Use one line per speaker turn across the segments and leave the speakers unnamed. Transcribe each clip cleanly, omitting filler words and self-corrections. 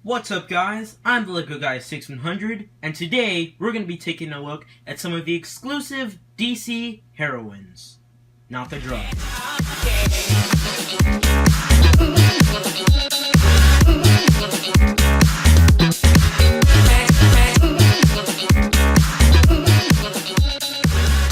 What's up, guys? I'm the Lego Guy 6100, and today we're going to be taking a look at some of the exclusive DC heroines. Not the drug.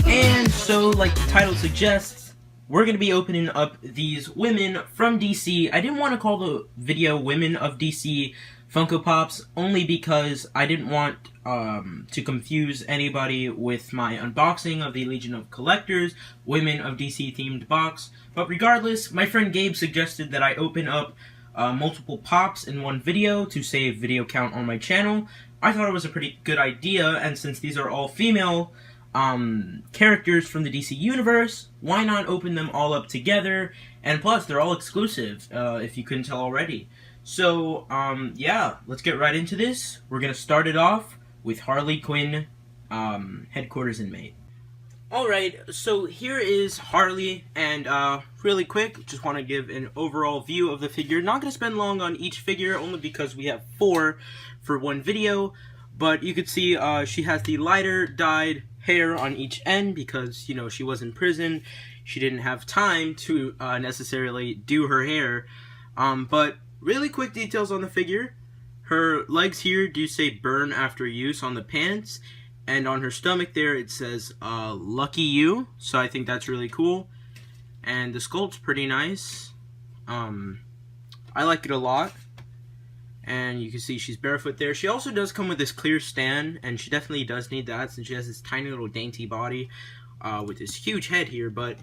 And so, like the title suggests, we're going to be opening up these women from DC. I didn't want to call the video Women of DC Funko Pops, only because I didn't want to confuse anybody with my unboxing of the Legion of Collectors Women of DC themed box. But regardless, my friend Gabe suggested that I open up multiple pops in one video to save video count on my channel. I thought it was a pretty good idea, and since these are all female characters from the DC universe, why not open them all up together? And plus, they're all exclusive, if you couldn't tell already. So, yeah, let's get right into this. We're gonna start it off with Harley Quinn, headquarters inmate. Alright, so here is Harley, and really quick, just want to give an overall view of the figure. Not gonna spend long on each figure, only because we have 4 for one video, but you could see she has the lighter dyed hair on each end because, you know, she was in prison. She didn't have time to necessarily do her hair, but really quick details on the figure. Her legs here do say burn after use on the pants, and on her stomach there it says lucky you, so I think that's really cool. And the sculpt's pretty nice. I like it a lot. And you can see she's barefoot there. She also does come with this clear stand, and she definitely does need that since she has this tiny little dainty body with this huge head here. But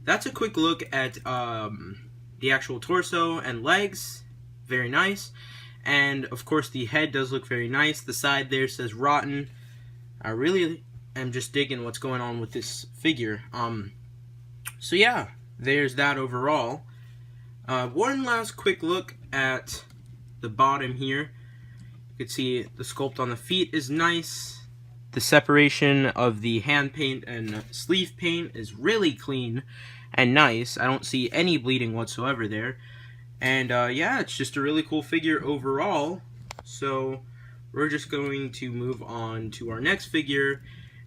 that's a quick look at the actual torso and legs. Very nice. And of course the head does look very nice. The side there says rotten. I really am just digging what's going on with this figure. So yeah, there's that overall. One last quick look at the bottom here. You can see the sculpt on the feet is nice. The separation of the hand paint and sleeve paint is really clean and nice. I don't see any bleeding whatsoever there. And yeah, it's just a really cool figure overall. So we're just going to move on to our next figure,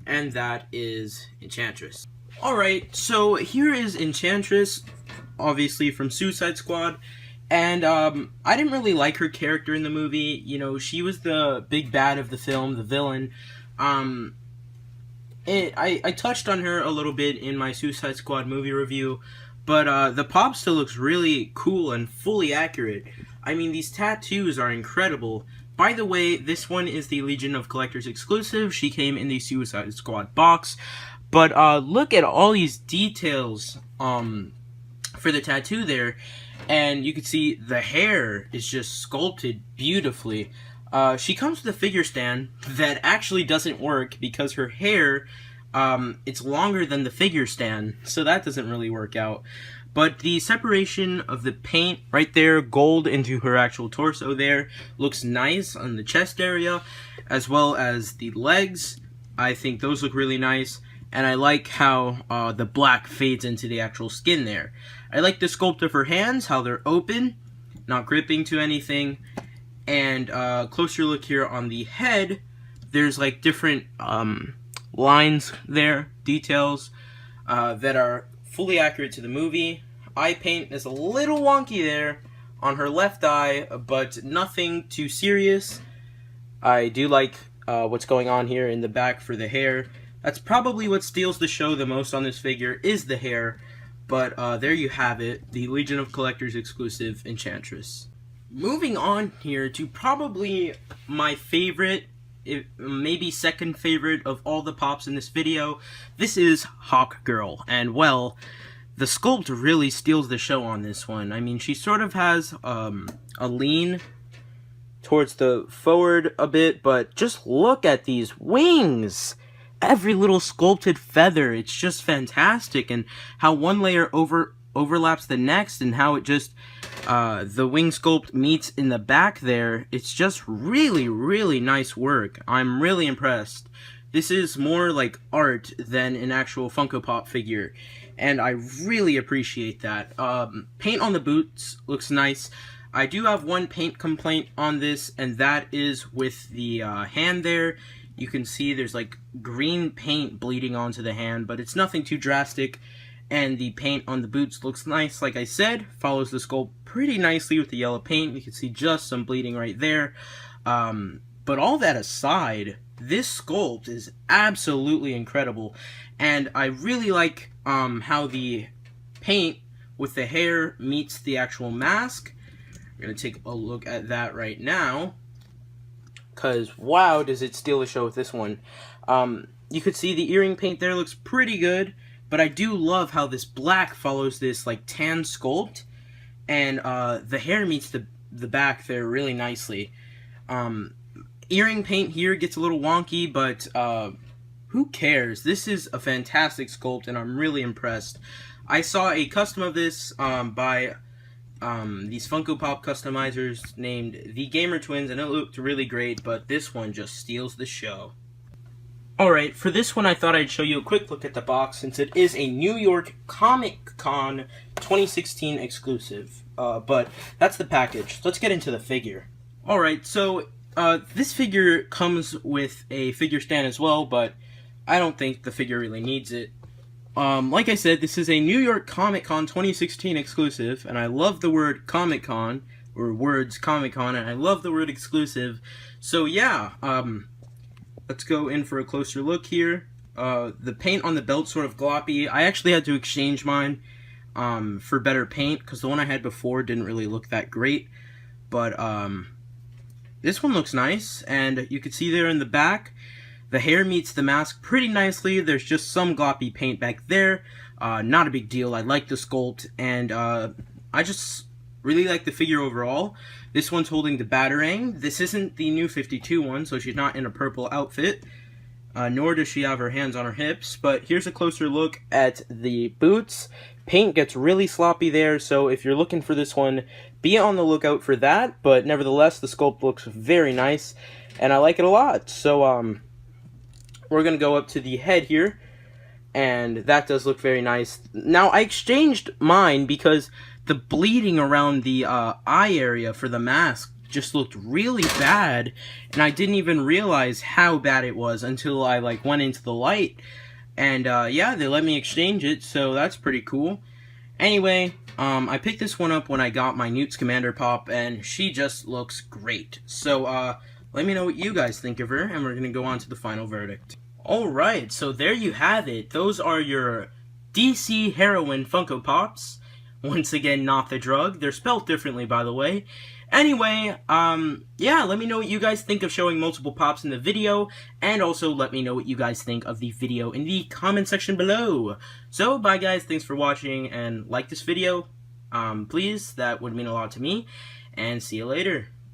and that is Enchantress. Alright, so here is Enchantress, obviously from Suicide Squad. And I didn't really like her character in the movie. You know, she was the big bad of the film, the villain. I touched on her a little bit in my Suicide Squad movie review, but the pop still looks really cool and fully accurate. I mean, these tattoos are incredible. By the way, this one is the Legion of Collectors exclusive. She came in the Suicide Squad box. But look at all these details for the tattoo there. And you can see the hair is just sculpted beautifully. She comes with a figure stand that actually doesn't work because her hair, it's longer than the figure stand, so that doesn't really work out. But the separation of the paint right there, gold into her actual torso there, looks nice on the chest area, as well as the legs. I think those look really nice. And I like how the black fades into the actual skin there. I like the sculpt of her hands, how they're open, not gripping to anything. And closer look here on the head, there's like different lines there, details that are fully accurate to the movie. Eye paint is a little wonky there on her left eye, but nothing too serious. I do like what's going on here in the back for the hair. That's probably what steals the show the most on this figure, is the hair. But there you have it, the Legion of Collectors exclusive Enchantress. Moving on here to probably my favorite, maybe second favorite of all the pops in this video. This is Hawkgirl, and well, the sculpt really steals the show on this one. I mean, she sort of has a lean towards the forward a bit, but just look at these wings! Every little sculpted feather, it's just fantastic, and how one layer overlaps the next, and how it just, the wing sculpt meets in the back there. It's just really, really nice work. I'm really impressed. This is more like art than an actual Funko Pop figure, and I really appreciate that. Paint on the boots looks nice. I do have one paint complaint on this, and that is with the hand there. You can see there's like green paint bleeding onto the hand, but it's nothing too drastic. And the paint on the boots looks nice, like I said, follows the sculpt pretty nicely with the yellow paint. You can see just some bleeding right there. But all that aside, this sculpt is absolutely incredible. And I really like how the paint with the hair meets the actual mask. We're going to take a look at that right now. Because, wow, does it steal the show with this one. You could see the earring paint there looks pretty good. But I do love how this black follows this like tan sculpt, and the hair meets the back there really nicely. Earring paint here gets a little wonky, but who cares? This is a fantastic sculpt, and I'm really impressed. I saw a custom of this by these Funko Pop customizers named the Gamer Twins, and it looked really great, but this one just steals the show. Alright, for this one I thought I'd show you a quick look at the box since it is a New York Comic Con 2016 exclusive. But that's the package. Let's get into the figure. Alright, so this figure comes with a figure stand as well, but I don't think the figure really needs it. Like I said, this is a New York Comic Con 2016 exclusive, and I love the word Comic Con, or words Comic Con, and I love the word exclusive. So yeah, let's go in for a closer look here. The paint on the belt sort of gloppy. I actually had to exchange mine for better paint because the one I had before didn't really look that great. But this one looks nice, and you can see there in the back, the hair meets the mask pretty nicely. There's just some gloppy paint back there. Not a big deal. I like the sculpt, and I just really like the figure overall. This one's holding the Batarang. This isn't the new 52 one, so she's not in a purple outfit. Nor does she have her hands on her hips. But here's a closer look at the boots. Paint gets really sloppy there, so if you're looking for this one, be on the lookout for that. But nevertheless, the sculpt looks very nice, and I like it a lot. So we're going to go up to the head here, and that does look very nice. Now, I exchanged mine because the bleeding around the eye area for the mask just looked really bad, and I didn't even realize how bad it was until I like went into the light, and yeah, they let me exchange it, so that's pretty cool. Anyway, I picked this one up when I got my Newt's Commander Pop, and she just looks great. So let me know what you guys think of her, and we're gonna go on to the final verdict. Alright, so there you have it. Those are your DC Heroine Funko Pops. Once again, not the drug. They're spelled differently, by the way. Anyway, yeah, let me know what you guys think of showing multiple pops in the video, and also let me know what you guys think of the video in the comment section below. So, bye guys, thanks for watching, and like this video, please, that would mean a lot to me, and see you later.